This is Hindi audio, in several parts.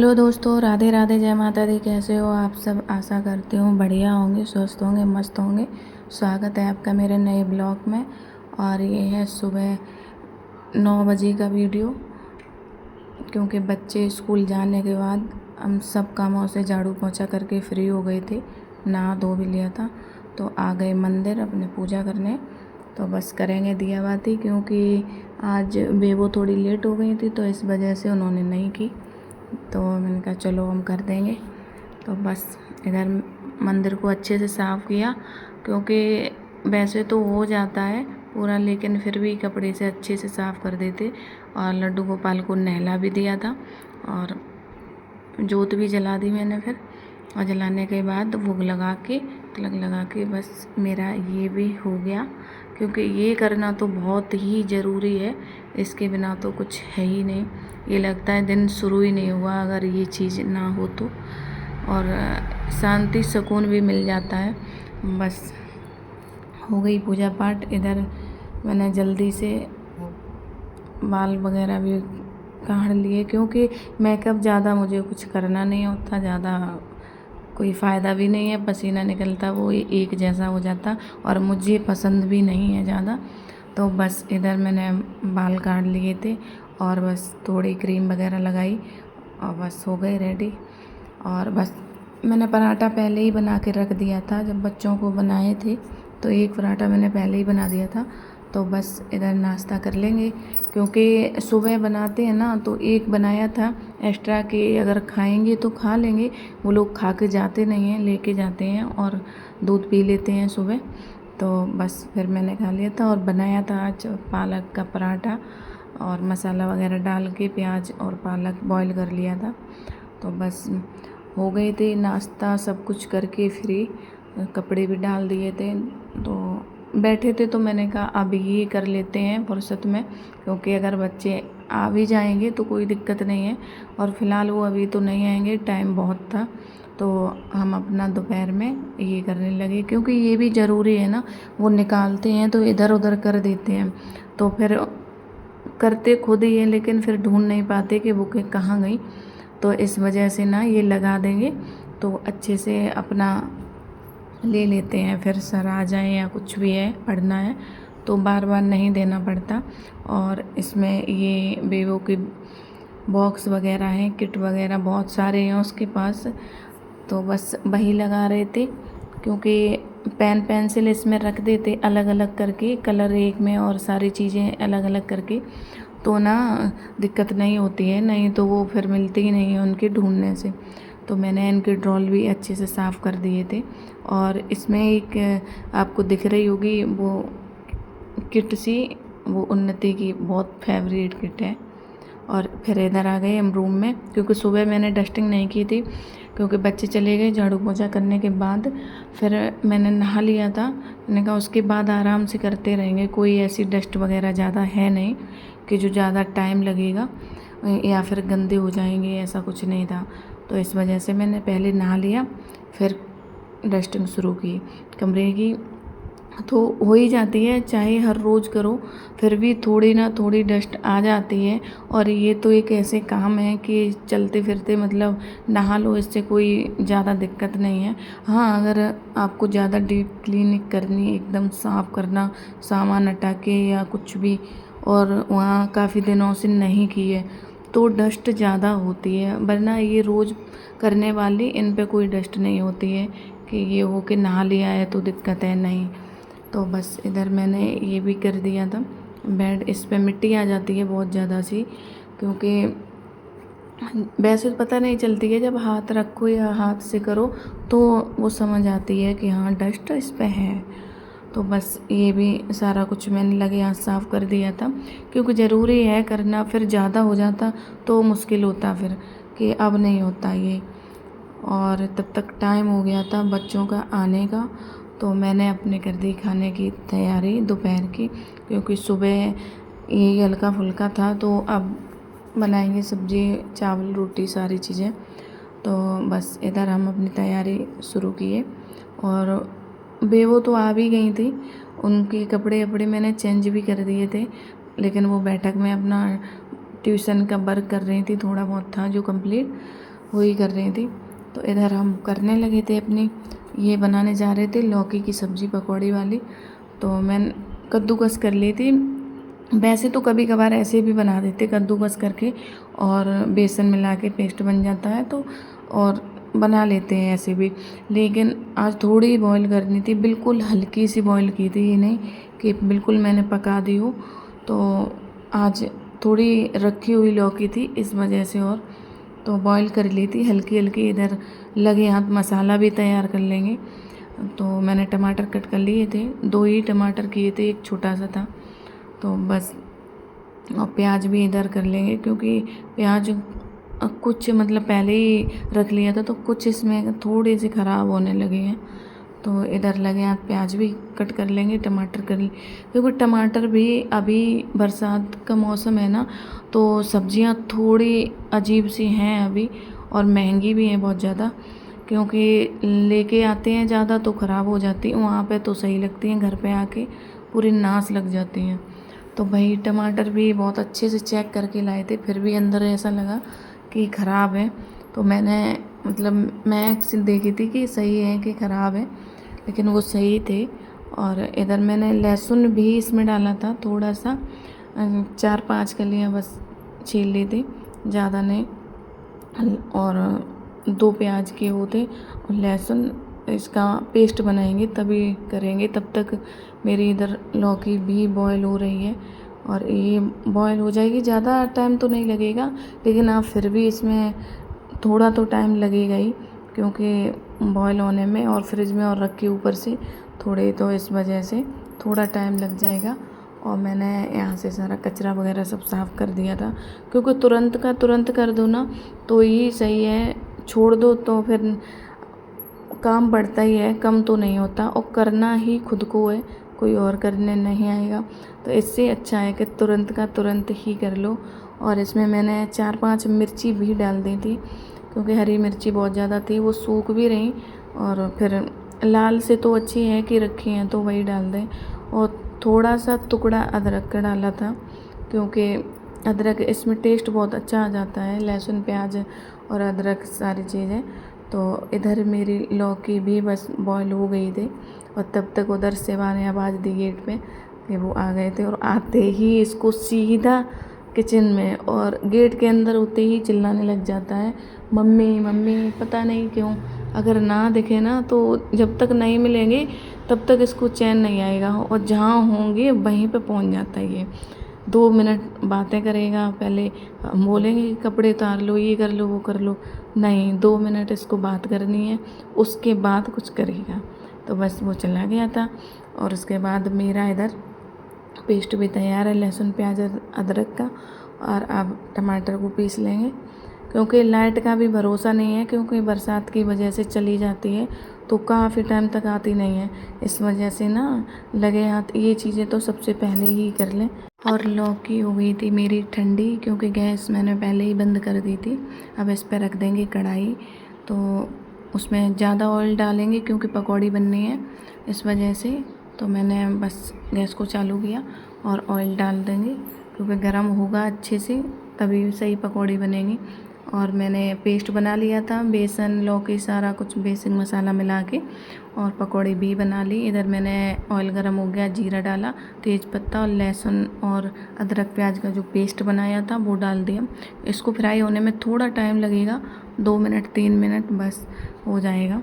हेलो दोस्तों, राधे राधे, जय माता दी। कैसे हो आप सब? आशा करती हूँ बढ़िया होंगे, स्वस्थ होंगे, मस्त होंगे। स्वागत है आपका मेरे नए ब्लॉग में। और ये है सुबह 9 बजे का वीडियो, क्योंकि बच्चे स्कूल जाने के बाद हम सब कामों से झाड़ू पोंछा करके फ्री हो गए थे। नहा धो भी लिया था, तो आ गए मंदिर अपने पूजा करने। तो बस करेंगे दिया बाती, क्योंकि आज बेबो थोड़ी लेट हो गई थी, तो इस वजह से उन्होंने नहीं की। तो मैंने कहा चलो हम कर देंगे। तो बस इधर मंदिर को अच्छे से साफ़ किया, क्योंकि वैसे तो हो जाता है पूरा, लेकिन फिर भी कपड़े से अच्छे से साफ़ कर देते। और लड्डू गोपाल को नहला भी दिया था, और जोत भी जला दी मैंने फिर। और जलाने के बाद भोग लगा के, तिलक लगा के, बस मेरा ये भी हो गया। क्योंकि ये करना तो बहुत ही ज़रूरी है, इसके बिना तो कुछ है ही नहीं। ये लगता है दिन शुरू ही नहीं हुआ अगर ये चीज़ ना हो तो। और शांति सुकून भी मिल जाता है। बस हो गई पूजा पाठ। इधर मैंने जल्दी से बाल वगैरह भी काढ़ लिए, क्योंकि मेकअप ज़्यादा मुझे कुछ करना नहीं होता, ज़्यादा कोई फ़ायदा भी नहीं है। पसीना निकलता वो एक जैसा हो जाता, और मुझे पसंद भी नहीं है ज़्यादा। तो बस इधर मैंने बाल काट लिए थे, और बस थोड़ी क्रीम वगैरह लगाई, और बस हो गए रेडी। और बस मैंने पराठा पहले ही बना के रख दिया था, जब बच्चों को बनाए थे तो एक पराठा मैंने पहले ही बना दिया था। तो बस इधर नाश्ता कर लेंगे, क्योंकि सुबह बनाते हैं ना, तो एक बनाया था एक्स्ट्रा कि अगर खाएंगे तो खा लेंगे। वो लोग खा के जाते नहीं हैं, लेके जाते हैं और दूध पी लेते हैं सुबह। तो बस फिर मैंने खा लिया था, और बनाया था आज पालक का पराठा, और मसाला वगैरह डाल के प्याज और पालक बॉईल कर लिया था। तो बस हो गए थे नाश्ता सब कुछ करके फ्री, कपड़े भी डाल दिए थे। तो बैठे थे, तो मैंने कहा अब ये कर लेते हैं फुर्सत में, क्योंकि अगर बच्चे आ भी जाएंगे तो कोई दिक्कत नहीं है। और फ़िलहाल वो अभी तो नहीं आएंगे, टाइम बहुत था। तो हम अपना दोपहर में ये करने लगे, क्योंकि ये भी ज़रूरी है ना। वो निकालते हैं तो इधर उधर कर देते हैं, तो फिर करते खुद ही है, लेकिन फिर ढूंढ नहीं पाते कि बुकें कहाँ गई। तो इस वजह से ना ये लगा देंगे, तो अच्छे से अपना ले लेते हैं। फिर सर आ जाए या कुछ भी है पढ़ना है तो बार बार नहीं देना पड़ता। और इसमें ये बेबो के बॉक्स वगैरह हैं, किट वगैरह बहुत सारे हैं उसके पास। तो बस वही लगा रहे थे, क्योंकि पेन पेंसिल इसमें रख देते अलग अलग करके, कलर एक में और सारी चीज़ें अलग अलग करके, तो ना दिक्कत नहीं होती है। नहीं तो वो फिर मिलती ही नहीं है उनके ढूंढने से। तो मैंने इनके ड्रॉल भी अच्छे से साफ़ कर दिए थे। और इसमें एक आपको दिख रही होगी वो किट सी, वो उन्नति की बहुत फेवरेट किट है। और फिर इधर आ गए हम रूम में, क्योंकि सुबह मैंने डस्टिंग नहीं की थी, क्योंकि बच्चे चले गए झाड़ू पोछा करने के बाद। फिर मैंने नहा लिया था, मैंने कहा उसके बाद आराम से करते रहेंगे। कोई ऐसी डस्ट वगैरह ज़्यादा है नहीं कि जो ज़्यादा टाइम लगेगा या फिर गंदे हो जाएंगे, ऐसा कुछ नहीं था। तो इस वजह से मैंने पहले नहा लिया, फिर डस्टिंग शुरू की कमरे की। तो हो ही जाती है, चाहे हर रोज़ करो फिर भी थोड़ी ना थोड़ी डस्ट आ जाती है। और ये तो एक ऐसे काम है कि चलते फिरते मतलब नहा लो, इससे कोई ज़्यादा दिक्कत नहीं है। हाँ, अगर आपको ज़्यादा डीप क्लीनिंग करनी, एकदम साफ़ करना, सामान हटा के या कुछ भी, और वहाँ काफ़ी दिनों से नहीं की है, तो डस्ट ज़्यादा होती है। वरना ये रोज़ करने वाली इन पे कोई डस्ट नहीं होती है कि ये हो के नहा लिया है तो दिक्कत है, नहीं। तो बस इधर मैंने ये भी कर दिया था। बेड इस पे मिट्टी आ जाती है बहुत ज़्यादा सी, क्योंकि वैसे तो पता नहीं चलती है, जब हाथ रखो या हाथ से करो तो वो समझ आती है कि हाँ डस्ट इस पे है। तो बस ये भी सारा कुछ मैंने लगे हाथ साफ़ कर दिया था, क्योंकि ज़रूरी है करना। फिर ज़्यादा हो जाता तो मुश्किल होता फिर, कि अब नहीं होता ये। और तब तक टाइम हो गया था बच्चों का आने का, तो मैंने अपने कर दी खाने की तैयारी दोपहर की, क्योंकि सुबह यही हल्का फुल्का था। तो अब बनाएंगे सब्ज़ी, चावल, रोटी, सारी चीज़ें। तो बस इधर हम अपनी तैयारी शुरू किए। और बेवो तो आ भी गई थी, उनके कपड़े वपड़े मैंने चेंज भी कर दिए थे, लेकिन वो बैठक में अपना ट्यूशन का वर्क कर रही थी, थोड़ा बहुत था जो कंप्लीट। वही कर रही थी। तो इधर हम करने लगे थे अपनी, ये बनाने जा रहे थे लौकी की सब्ज़ी पकौड़ी वाली। तो मैं कद्दूकस कर ली थी। वैसे तो कभी कभार ऐसे भी बना देते कद्दूकस करके, और बेसन मिला के पेस्ट बन जाता है तो, और बना लेते हैं ऐसे भी। लेकिन आज थोड़ी बॉईल करनी थी, बिल्कुल हल्की सी बॉईल की थी, ये नहीं कि बिल्कुल मैंने पका दी हो। तो आज थोड़ी रखी हुई लौकी थी इस वजह से, और तो बॉईल कर ली थी हल्की हल्की। इधर लगे हाथ मसाला भी तैयार कर लेंगे। तो मैंने टमाटर कट कर लिए थे, 2 ही टमाटर किए थे, एक छोटा सा था। तो बस, और प्याज भी इधर कर लेंगे क्योंकि प्याज कुछ मतलब पहले ही रख लिया था, तो कुछ इसमें थोड़े से ख़राब होने लगे हैं। तो इधर लगे हाथ प्याज भी कट कर लेंगे, टमाटर कर क्योंकि टमाटर भी अभी बरसात का मौसम है ना, तो सब्जियां थोड़ी अजीब सी हैं अभी, और महंगी भी हैं बहुत ज़्यादा, क्योंकि लेके आते हैं ज़्यादा तो ख़राब हो जाती हैं, वहाँ पे तो सही लगती हैं, घर पे आके पूरी नाश लग जाती हैं। तो भाई टमाटर भी बहुत अच्छे से चेक करके लाए थे, फिर भी अंदर ऐसा लगा कि ख़राब है। तो मैंने मतलब मैं देखी थी कि सही है कि ख़राब है, लेकिन वो सही थे। और इधर मैंने लहसुन भी इसमें डाला था थोड़ा सा, 4-5 कलियाँ बस छील ली थी, ज़्यादा नहीं। और 2 प्याज के वो थे, और लहसुन इसका पेस्ट बनाएंगे तभी करेंगे। तब तक मेरी इधर लौकी भी बॉयल हो रही है, और ये बॉयल हो जाएगी, ज़्यादा टाइम तो नहीं लगेगा, लेकिन आप फिर भी इसमें थोड़ा तो टाइम लगेगा ही, क्योंकि बॉयल होने में और फ्रिज में और रख के ऊपर से थोड़े, तो इस वजह से थोड़ा टाइम लग जाएगा। और मैंने यहाँ से सारा कचरा वगैरह सब साफ़ कर दिया था, क्योंकि तुरंत का तुरंत कर दो ना तो ही सही है, छोड़ दो तो फिर काम बढ़ता ही है, कम तो नहीं होता, और करना ही खुद को है, कोई और करने नहीं आएगा। तो इससे अच्छा है कि तुरंत का तुरंत ही कर लो। और इसमें मैंने 4-5 मिर्ची भी डाल दी थी, क्योंकि हरी मिर्ची बहुत ज़्यादा थी, वो सूख भी रही, और फिर लाल से तो अच्छी है कि रखी हैं तो वही डाल दें। और थोड़ा सा टुकड़ा अदरक का डाला था, क्योंकि अदरक इसमें टेस्ट बहुत अच्छा आ जाता है, लहसुन प्याज और अदरक सारी चीज़ें। तो इधर मेरी लौकी भी बस बॉयल हो गई थी, और तब तक उधर सेवा ने आवाज़ दी गेट पे कि वो आ गए थे, और आते ही इसको सीधा किचन में, और गेट के अंदर होते ही चिल्लाने लग जाता है, मम्मी मम्मी। पता नहीं क्यों, अगर ना दिखे ना तो जब तक नहीं मिलेंगे तब तक इसको चैन नहीं आएगा, और जहाँ होंगे वहीं पे पहुंच जाता है ये। 2 मिनट बातें करेगा, पहले हम बोलेंगे कि कपड़े उतार लो, ये कर लो, वो कर लो, नहीं, 2 मिनट इसको बात करनी है, उसके बाद कुछ करेगा। तो बस वो चला गया था। और उसके बाद मेरा इधर पेस्ट भी तैयार है, लहसुन प्याज अदरक का। और अब टमाटर को पीस लेंगे, क्योंकि लाइट का भी भरोसा नहीं है, क्योंकि बरसात की वजह से चली जाती है तो काफ़ी टाइम तक आती नहीं है। इस वजह से ना लगे हाथ ये चीज़ें तो सबसे पहले ही कर लें। और लौकी हो गई थी मेरी ठंडी, क्योंकि गैस मैंने पहले ही बंद कर दी थी। अब इस पर रख देंगे कढ़ाई, तो उसमें ज़्यादा ऑयल डालेंगे क्योंकि पकौड़ी बननी है, इस वजह से। तो मैंने बस गैस को चालू किया और ऑयल डाल देंगे, क्योंकि गर्म होगा अच्छे से तभी सही पकौड़ी बनेगी। और मैंने पेस्ट बना लिया था, बेसन लौकी सारा कुछ बेसिक मसाला मिला के, और पकौड़ी भी बना ली। इधर मैंने ऑयल गरम हो गया, जीरा डाला, तेज पत्ता और लहसुन और अदरक प्याज का जो पेस्ट बनाया था वो डाल दिया। इसको फ्राई होने में थोड़ा टाइम लगेगा, 2 मिनट 3 मिनट बस हो जाएगा,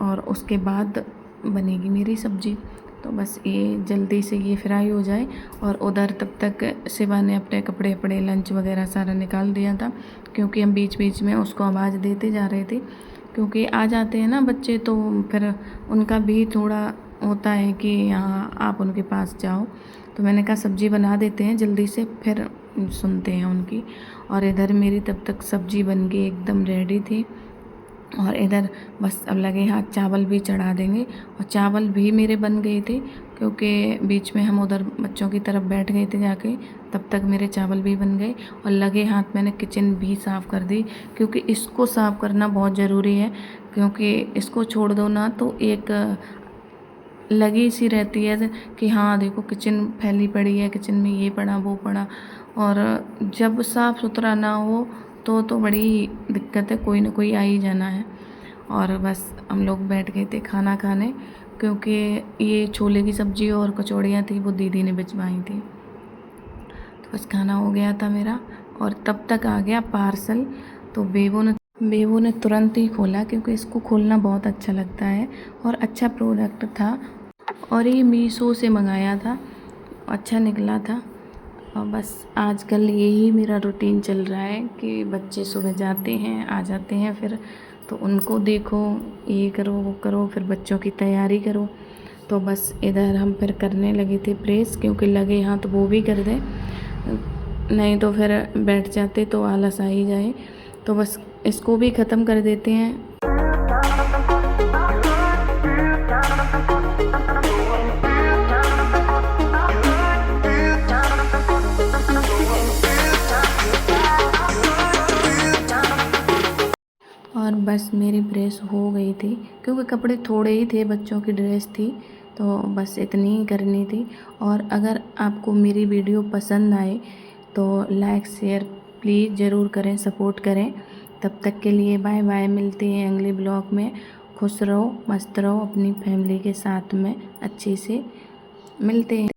और उसके बाद बनेगी मेरी सब्ज़ी। तो बस ये जल्दी से ये फ्राई हो जाए। और उधर तब तक शिवा ने अपने कपड़े अपने लंच वगैरह सारा निकाल दिया था, क्योंकि हम बीच बीच में उसको आवाज़ देते जा रहे थे, क्योंकि आ जाते हैं ना बच्चे, तो फिर उनका भी थोड़ा होता है कि यहाँ आप उनके पास जाओ। तो मैंने कहा सब्ज़ी बना देते हैं जल्दी से, फिर सुनते हैं उनकी। और इधर मेरी तब तक सब्ज़ी बन के एकदम रेडी थी। और इधर बस अब लगे हाथ चावल भी चढ़ा देंगे, और चावल भी मेरे बन गए थे, क्योंकि बीच में हम उधर बच्चों की तरफ बैठ गए थे जाके, तब तक मेरे चावल भी बन गए। और लगे हाथ मैंने किचन भी साफ़ कर दी, क्योंकि इसको साफ़ करना बहुत ज़रूरी है, क्योंकि इसको छोड़ दो ना तो एक लगी सी रहती है कि हाँ देखो किचन फैली पड़ी है, किचन में ये पड़ा वो पड़ा। और जब साफ़ सुथरा ना हो तो बड़ी दिक्कत है, कोई ना कोई आ ही जाना है। और बस हम लोग बैठ गए थे खाना खाने, क्योंकि ये छोले की सब्ज़ी और कचौड़ियाँ थी वो दीदी ने भिजवाई थी। तो बस खाना हो गया था मेरा, और तब तक आ गया पार्सल। तो बेबो ने तुरंत ही खोला, क्योंकि इसको खोलना बहुत अच्छा लगता है और अच्छा प्रोडक्ट था। और ये मीशो से मंगाया था, अच्छा निकला था। और बस आजकल यही मेरा रूटीन चल रहा है कि बच्चे सुबह जाते हैं, आ जाते हैं, फिर तो उनको देखो, ये करो वो करो, फिर बच्चों की तैयारी करो। तो बस इधर हम फिर करने लगे थे प्रेस, क्योंकि लगे हाथ वो भी कर दें, नहीं तो फिर बैठ जाते तो आलस आ ही जाए। तो बस इसको भी ख़त्म कर देते हैं। और बस मेरी प्रेस हो गई थी, क्योंकि कपड़े थोड़े ही थे, बच्चों की ड्रेस थी, तो बस इतनी ही करनी थी। और अगर आपको मेरी वीडियो पसंद आए तो लाइक शेयर प्लीज़ ज़रूर करें, सपोर्ट करें। तब तक के लिए बाय बाय, मिलते हैं अगले ब्लॉग में। खुश रहो, मस्त रहो अपनी फैमिली के साथ में, अच्छे से मिलते हैं।